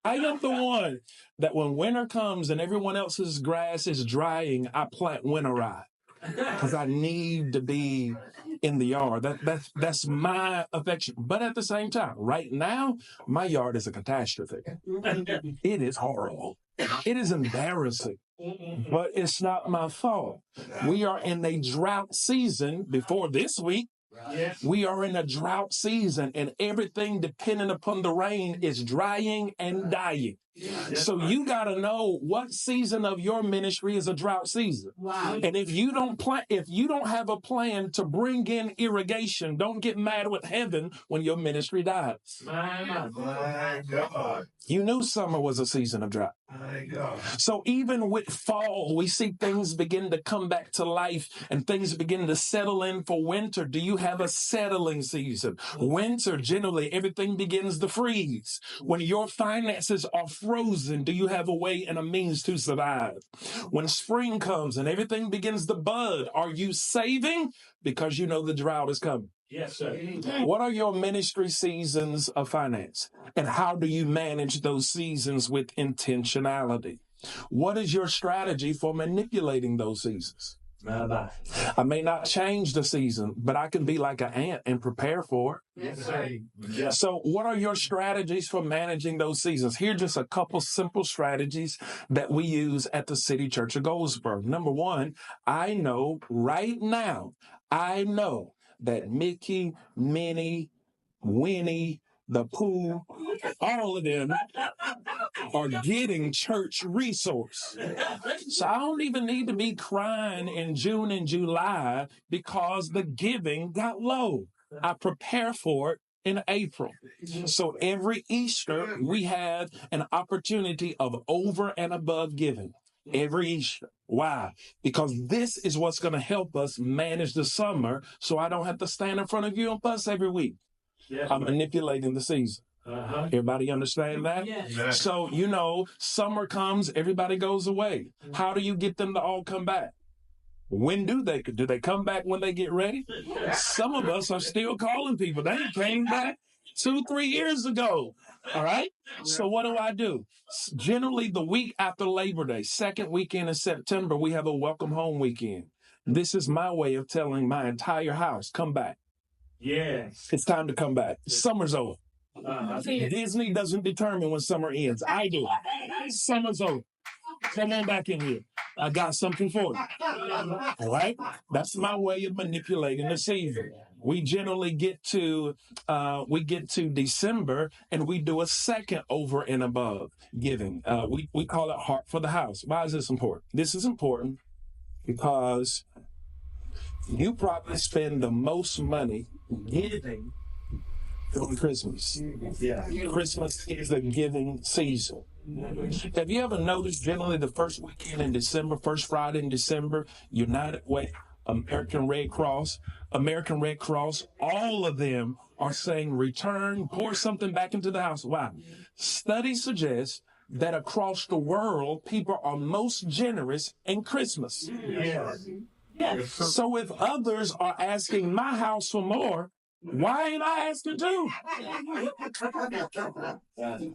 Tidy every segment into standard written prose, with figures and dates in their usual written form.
I am the one that when winter comes and everyone else's grass is drying, I plant winter rye because I need to be in the yard. That's my affection. But at the same time, right now, my yard is a catastrophe. It is horrible. It is embarrassing. But it's not my fault. We are in a drought season before this week. We are in a drought season, and everything dependent upon the rain is drying and dying. So you got to know what season of your ministry is a drought season. Wow. And if you don't have a plan to bring in irrigation, don't get mad with heaven when your ministry dies. My God. You knew summer was a season of drought. My God. So even with fall, we see things begin to come back to life and things begin to settle in for winter. Do you have a settling season? Winter, generally, everything begins to freeze. When your finances are frozen, do you have a way and a means to survive? When spring comes and everything begins to bud, are you saving because you know the drought is coming? Yes, sir. What are your ministry seasons of finance? And how do you manage those seasons with intentionality? What is your strategy for manipulating those seasons? I may not change the season, but I can be like an ant and prepare for it. Yes, sir. Yeah. So what are your strategies for managing those seasons? Here are just a couple simple strategies that we use at the City Church of Goldsboro. Number one, I know that Mickey, Minnie, Winnie, the Pooh, all of them are getting church resource. So I don't even need to be crying in June and July because the giving got low. I prepare for it in April. So every Easter, we have an opportunity of over and above giving. Every Easter. Why? Because this is what's going to help us manage the summer so I don't have to stand in front of you and fuss every week. Yes. I'm manipulating the season. Everybody understand that? Yes. So, summer comes, everybody goes away. How do you get them to all come back? When do they come back when they get ready? Some of us are still calling people. They came back 2-3 years ago. All right. So what do? Generally, the week after Labor Day, second weekend in September, we have a welcome home weekend. This is my way of telling my entire house, come back. Yes. It's time to come back. Summer's over. Disney doesn't determine when summer ends. I do. Summer's over. Come on back in here. I got something for you. All right? That's my way of manipulating the season. We generally get to December and we do a second over and above giving. We call it Heart for the House. Why is this important? This is important because you probably spend the most money giving on Christmas. Yeah. Christmas is a giving season. Have you ever noticed generally the first weekend in December, first Friday in December, United Way, American Red Cross, all of them are saying return, pour something back into the house. Why? Studies suggest that across the world, people are most generous in Christmas. Yes. Yes. So if others are asking my house for more, why ain't I asking too?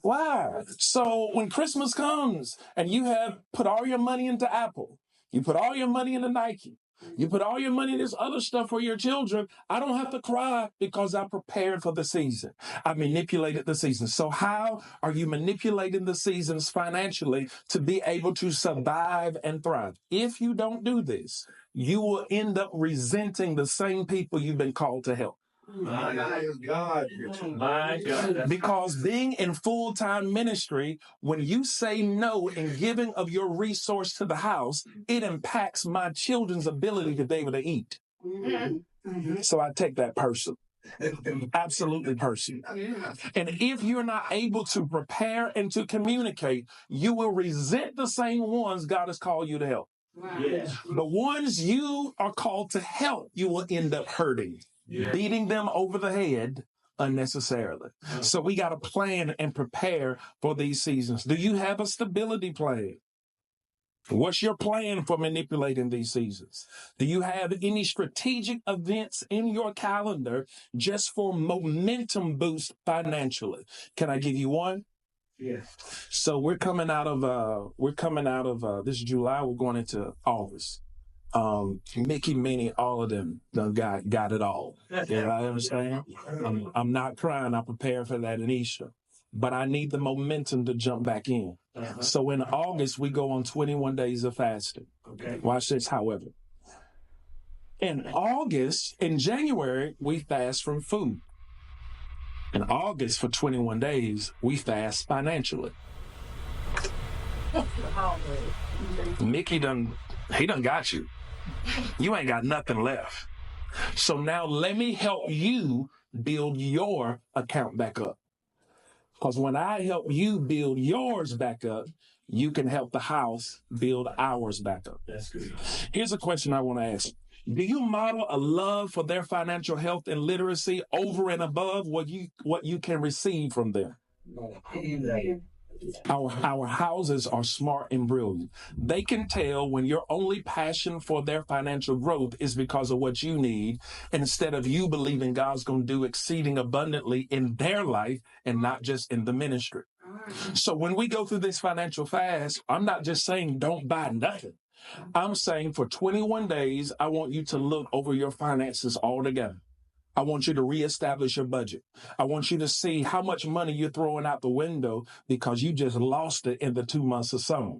Why? So when Christmas comes and you have put all your money into Apple, you put all your money into Nike, you put all your money in this other stuff for your children, I don't have to cry because I prepared for the season. I manipulated the season. So how are you manipulating the seasons financially to be able to survive and thrive? If you don't do this, you will end up resenting the same people you've been called to help. My God. My God. Because being in full-time ministry, when you say no in giving of your resource to the house, it impacts my children's ability to be able to eat. So I take that personal. Absolutely personal. And if you're not able to prepare and to communicate, you will resent the same ones God has called you to help. Yes. The ones you are called to help, you will end up hurting. Yeah. Beating them over the head unnecessarily. Yeah. So we got to plan and prepare for these seasons. Do you have a stability plan? What's your plan for manipulating these seasons? Do you have any strategic events in your calendar just for momentum boost financially? Can I give you one? So we're coming out of this July. We're going into August. Mickey, Minnie, all of them done got it all. You know what I'm saying? I'm not crying. I'm prepared for that in Easter. But I need the momentum to jump back in. So in August, we go on 21 days of fasting. Watch this, however. In January, we fast from food. In August, for 21 days, we fast financially. Mickey done got you. You ain't got nothing left. So now let me help you build your account back up. Because when I help you build yours back up, you can help the house build ours back up. That's good. Here's a question I want to ask. Do you model a love for their financial health and literacy over and above what you can receive from them? Our houses are smart and brilliant. They can tell when your only passion for their financial growth is because of what you need, instead of you believing God's going to do exceeding abundantly in their life and not just in the ministry. So when we go through this financial fast, I'm not just saying don't buy nothing. I'm saying for 21 days, I want you to look over your finances altogether. I want you to reestablish your budget. I want you to see how much money you're throwing out the window because you just lost it in the 2 months of summer.